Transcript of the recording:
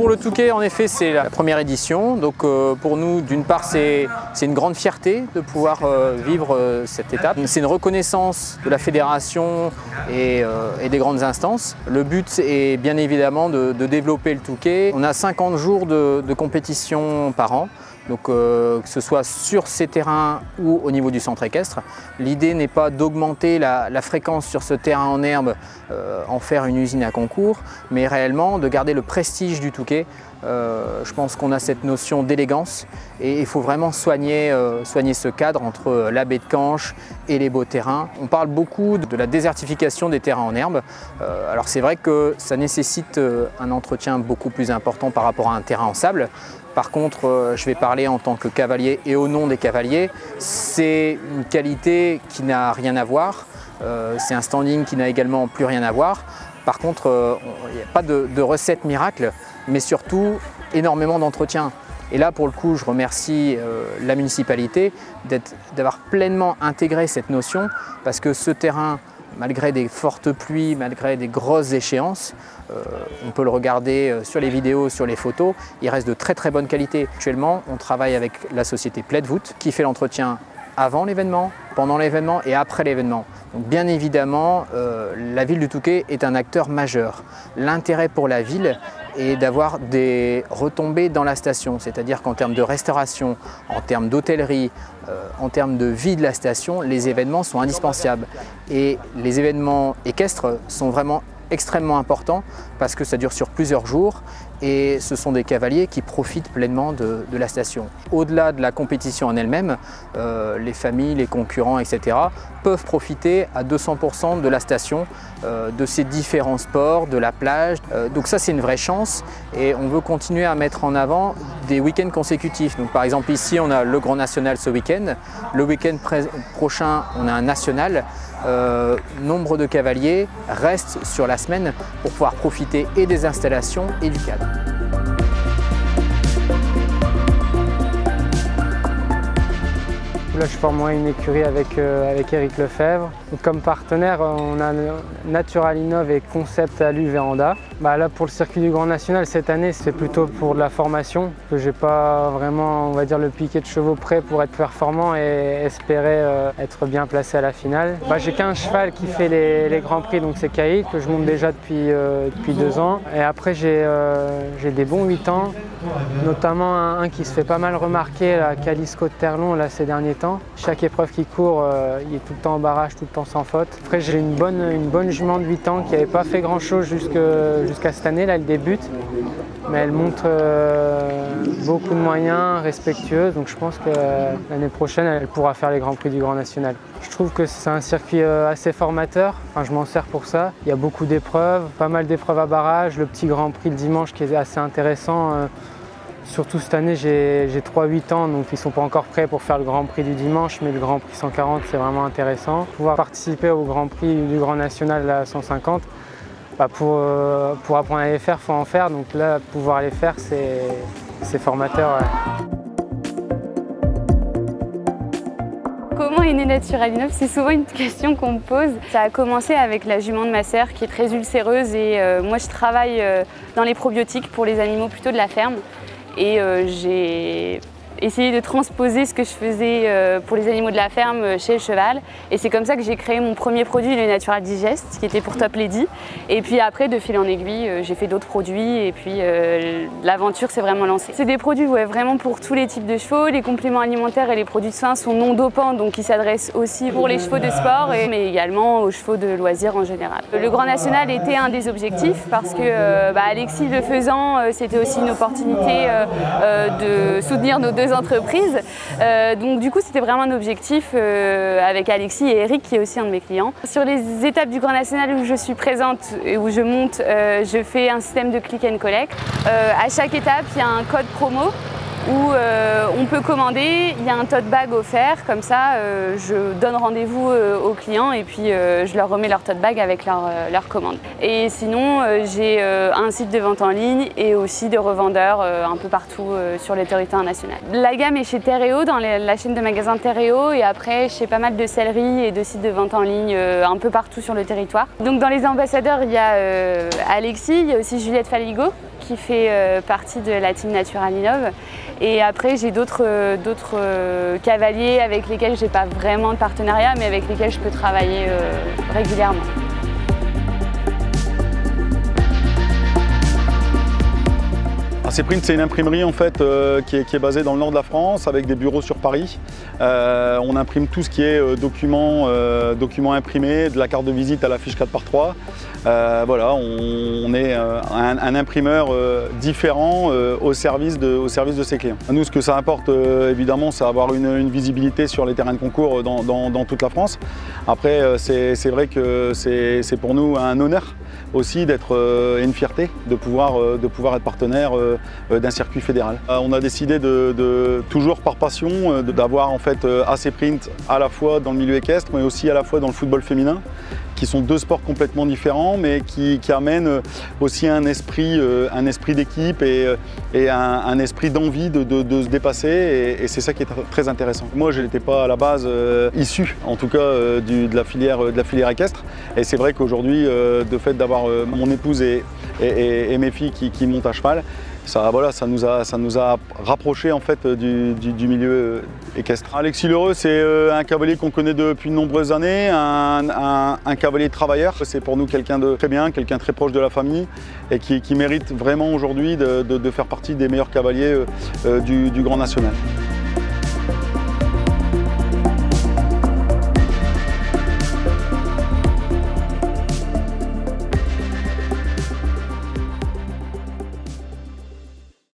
Pour le Touquet, en effet, c'est la première édition. Donc pour nous, d'une part, c'est une grande fierté de pouvoir vivre cette étape. C'est une reconnaissance de la fédération et des grandes instances. Le but est bien évidemment de développer le Touquet. On a 50 jours de compétition par an. Donc que ce soit sur ces terrains ou au niveau du centre équestre. L'idée n'est pas d'augmenter la fréquence sur ce terrain en herbe, en faire une usine à concours, mais réellement de garder le prestige du Touquet. Je pense qu'on a cette notion d'élégance et il faut vraiment soigner ce cadre entre la baie de Canche et les beaux terrains. On parle beaucoup de la désertification des terrains en herbe. Alors c'est vrai que ça nécessite un entretien beaucoup plus important par rapport à un terrain en sable. Par contre, je vais parler en tant que cavalier et au nom des cavaliers. C'est une qualité qui n'a rien à voir. C'est un standing qui n'a également plus rien à voir. Par contre, il n'y a pas de recette miracle, mais surtout énormément d'entretien. Et là, pour le coup, je remercie la municipalité d'avoir pleinement intégré cette notion parce que ce terrain, malgré des fortes pluies, malgré des grosses échéances, on peut le regarder sur les vidéos, sur les photos, il reste de très très bonne qualité. Actuellement, on travaille avec la société Plaidwood qui fait l'entretien avant l'événement, pendant l'événement et après l'événement. Donc bien évidemment, la ville du Touquet est un acteur majeur. L'intérêt pour la ville est d'avoir des retombées dans la station, c'est-à-dire qu'en termes de restauration, en termes d'hôtellerie, en termes de vie de la station, les événements sont indispensables. Et les événements équestres sont vraiment extrêmement importants parce que ça dure sur plusieurs jours et ce sont des cavaliers qui profitent pleinement de la station. Au-delà de la compétition en elle-même, les familles, les concurrents, etc. peuvent profiter à 200% de la station, de ces différents sports, de la plage. Donc ça c'est une vraie chance et on veut continuer à mettre en avant des week-ends consécutifs. Donc par exemple ici on a le Grand National ce week-end, le week-end prochain on a un national. Nombre de cavaliers restent sur la semaine pour pouvoir profiter et des installations et du cadre. Là, je forme une écurie avec Éric Lefebvre. Donc, comme partenaire, on a Natural Innov et Concept Alu Véranda. Là, pour le circuit du Grand National, cette année, c'est plutôt pour de la formation, que j'ai pas vraiment, on va dire, le piquet de chevaux prêt pour être performant et espérer être bien placé à la finale. J'ai qu'un cheval qui fait les Grands Prix, donc c'est Caïd, que je monte déjà depuis 2 ans. Et après, j'ai des bons 8 ans, notamment un qui se fait pas mal remarquer, la Calisco de Terlon, là, ces derniers temps. Chaque épreuve qui court, il est tout le temps en barrage, tout le temps sans faute. Après, j'ai une bonne jument de 8 ans qui n'avait pas fait grand chose jusqu'à cette année, là elle débute. Mais elle montre beaucoup de moyens, respectueuse, donc je pense que l'année prochaine, elle pourra faire les Grands Prix du Grand National. Je trouve que c'est un circuit assez formateur, je m'en sers pour ça. Il y a beaucoup d'épreuves, pas mal d'épreuves à barrage, le petit Grand Prix le dimanche qui est assez intéressant. Surtout cette année, j'ai 3-8 ans, donc ils ne sont pas encore prêts pour faire le Grand Prix du dimanche, mais le Grand Prix 140, c'est vraiment intéressant. Pouvoir participer au Grand Prix du Grand National à 150, pour apprendre à les faire, il faut en faire. Donc là, pouvoir les faire, c'est formateur. Ouais. Comment est né Natural Innov? C'est souvent une question qu'on me pose. Ça a commencé avec la jument de ma sœur qui est très ulcéreuse et moi je travaille dans les probiotiques pour les animaux plutôt de la ferme. Et j'ai essayé de transposer ce que je faisais pour les animaux de la ferme chez le cheval. Et c'est comme ça que j'ai créé mon premier produit, le Natural Digest, qui était pour Top Lady. Et puis après, de fil en aiguille, j'ai fait d'autres produits et puis l'aventure s'est vraiment lancée. C'est des produits vraiment pour tous les types de chevaux. Les compléments alimentaires et les produits de soins sont non dopants, donc ils s'adressent aussi pour les chevaux de sport, mais également aux chevaux de loisirs en général. Le Grand National était un des objectifs parce que Alexis le faisant, c'était aussi une opportunité de soutenir nos deux entreprises. Donc du coup, c'était vraiment un objectif avec Alexis et Eric, qui est aussi un de mes clients. Sur les étapes du Grand National où je suis présente et où je monte, je fais un système de click and collect. À chaque étape, il y a un code promo où on peut commander, il y a un tote bag offert, comme ça je donne rendez-vous aux clients et puis je leur remets leur tote bag avec leur commande. Et sinon j'ai un site de vente en ligne et aussi de revendeurs un peu partout sur le territoire national. La gamme est chez Terreo, dans la chaîne de magasins Terreo, et après chez pas mal de selleries et de sites de vente en ligne un peu partout sur le territoire. Donc dans les ambassadeurs, il y a Alexis, il y a aussi Juliette Faligo qui fait partie de la team Natural Innov. Et après, j'ai d'autres cavaliers avec lesquels je n'ai pas vraiment de partenariat, mais avec lesquels je peux travailler régulièrement. Aceprint, c'est une imprimerie en fait, qui est basée dans le nord de la France avec des bureaux sur Paris. On imprime tout ce qui est documents imprimés, de la carte de visite à la fiche 4x3. Voilà, on est un imprimeur différent au service de ses clients. Nous, ce que ça apporte évidemment, c'est avoir une visibilité sur les terrains de concours dans toute la France. Après, c'est vrai que c'est pour nous un honneur aussi d'être et une fierté de pouvoir être partenaire d'un circuit fédéral. On a décidé toujours par passion d'avoir en fait Aceprint à la fois dans le milieu équestre mais aussi à la fois dans le football féminin, qui sont deux sports complètement différents mais qui amènent aussi un esprit d'équipe et un esprit d'envie de se dépasser, et c'est ça qui est très intéressant. Moi, je n'étais pas à la base issu en tout cas de la filière équestre, et c'est vrai qu'aujourd'hui, de fait d'avoir mon épouse et mes filles qui montent à cheval, ça nous a rapprochés en fait du milieu équestre. Alexis L'Heureux, c'est un cavalier qu'on connaît depuis de nombreuses années, un cavalier travailleur. C'est pour nous quelqu'un de très bien, quelqu'un très proche de la famille et qui mérite vraiment aujourd'hui de faire partie des meilleurs cavaliers du Grand National.